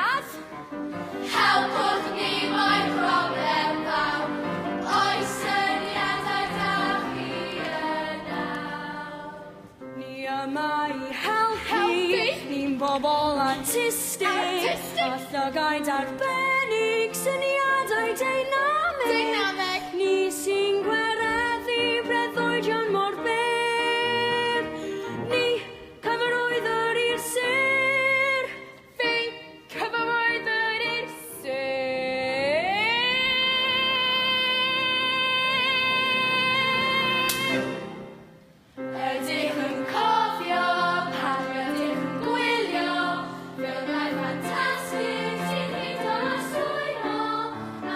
syniad? Helpwch ni mae problem fawr. Oes syniadau da chi yna? Ni yma i helpu. Ni'n bobl artistig. A llygaid arbennig. Syniadau dynamic. Ni sy'n gwareddu breuddwydion mor byr. Ni cyfarwyddwr i'r sir. Fi cyfarwyddwr i'r sir. Ydych yn cofio pan rydych yn gwylio ffilmiau ffantastig sy'n hyd o swyddo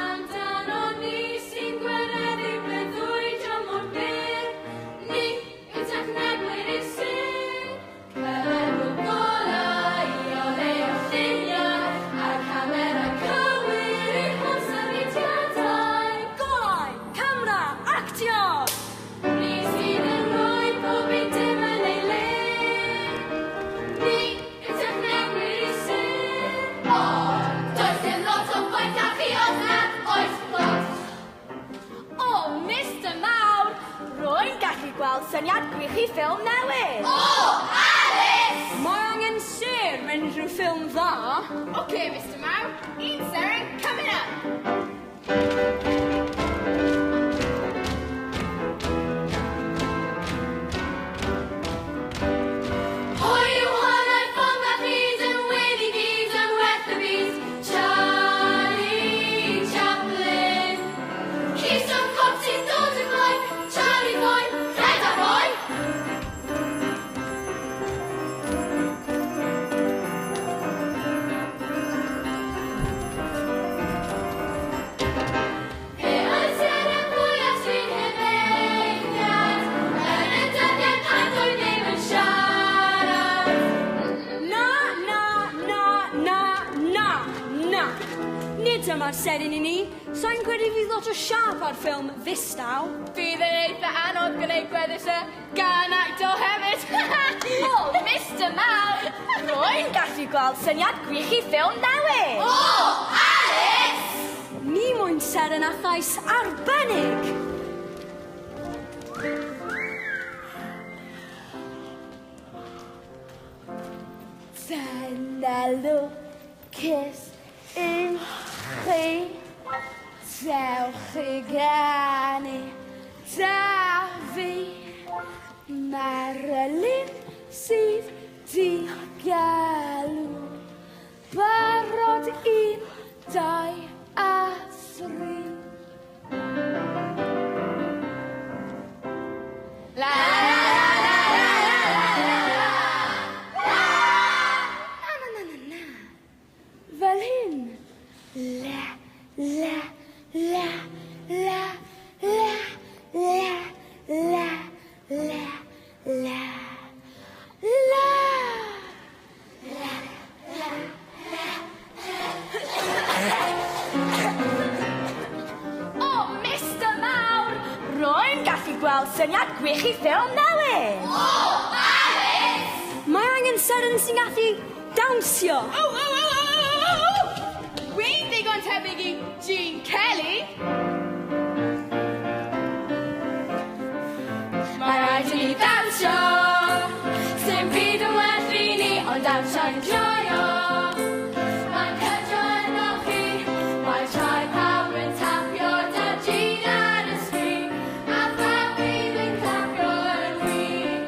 amdano ni sy'n gwareddu breuddwydion mor byr. Ni yw technegwyr i'r sir. Cyfenw golau o leio lluniau a'r camera cywir i'r holl sefydiadau. Golau, camera, actio! Ni sydd yn rhoi pob un dim yn ei le. Ni yw technegwyr i'r sir. O, does dim lot o waith â chi os nad oes lot. O, Mr Mawr, rwy'n gallu gweld syniad gwych i ffilm newydd. O, Alice! Mae angen sir mynd rhyw ffilm dda. Okay, Mr. Mao, un seren coming up. Pwy yw hwnna'r ffilm bach byd yn wedi gyd yn werth y byd? Charlie Chaplin. Keystone Cop sy'n dod yn gloi. Charlie Boy, Red a Boy. Pe oes seren fwyaf sy'n hyfeiniad yn y dyddiau pan doedd ddim yn siarad. Na. Nid yma'r serin i ni. Sa'n credu fydd lot o siarp ar ffilm ddistaw. Bydd yn eitha anodd gwneud gweddill y gan acto hefyd. O, Mr Mawr, rwy'n gallu gweld syniad gwych i ffilm newydd. O, Alice! Ni mwyn seren a thais arbennig. Dyna lwcus un chi. Dewch i ganu da fi. Marilyn sydd di galw. Barod un, dau a thri. La la la la la la la la. Na. Fel hyn. La, la, la, la, la, la, la, la, la, la. O, Mr Mawr, rwy'n gallu gweld syniad gwych i ffilm newydd. O, Alice! Mae angen seren sy'n gallu dawnsio. Wi'n ddigon tebyg i Gene Kelly. Mae rhaid i ni ddawnsio. Sdim byd yn werth i ni, ond dawnsio'n joio. Mae'n cydio yno chi. Mae trai pawb yn tapio da Gene ar y sgrin. A pawb bydd yn clapio yn wir.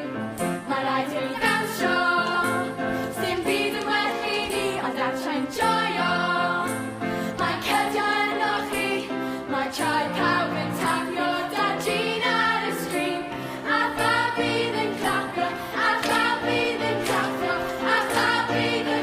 Mae rhaid i ni ddawnsio. Sdim byd yn werth i ni, ond dawnsio'n joio. Mae'n cydio yno chi. Mae trai pawb yn tapio da Gene ar y sgrin. A pawb bydd yn clapio. A pawb bydd yn clapio. A pawb bydd yn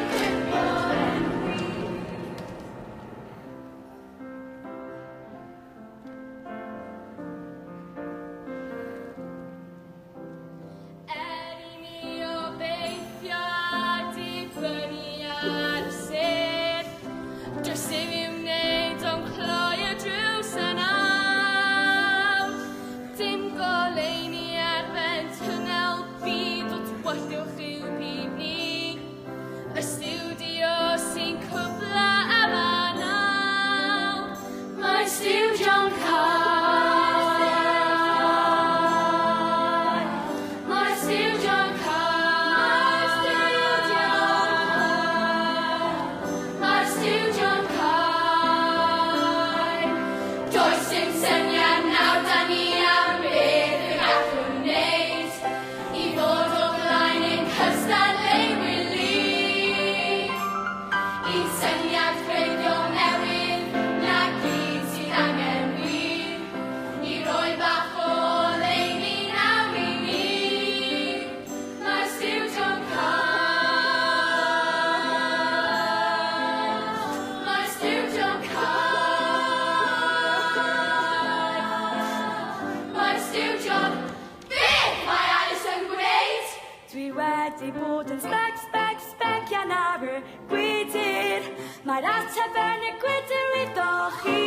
dwi wedi bod yn spec iawn ar y gwydr. Mae'r ateb yn y gwydr iddo chi.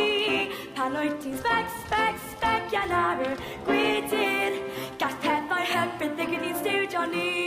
Pan wyt ti'n spec iawn ar y gwydr. Gall pethau hyfryd ddigwydd i'n stiwdio ni.